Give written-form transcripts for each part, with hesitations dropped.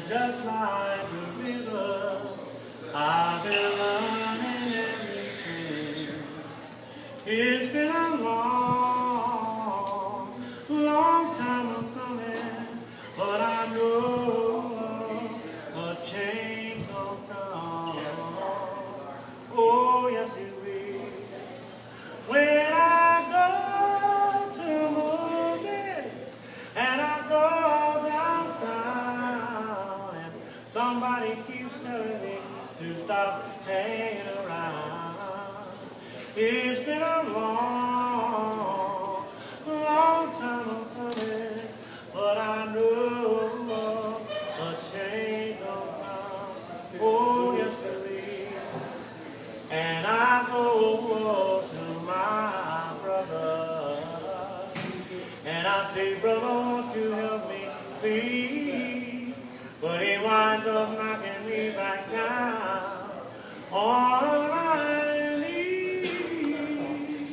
just like the river. I've been running ever since. It's been a long, long time coming, but I know a change will come. Oh, yes, it will. When I go to the movies and I go downtown and somebody keeps telling me to stop hanging around. It's been a long, long time coming, but I know a change will come. Oh, yes, it will. And I go to my brother, and I say, brother, won't you help me, please? But he winds up knocking me back down on my knees.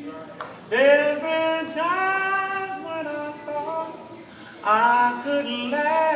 There's been times when I thought I could laugh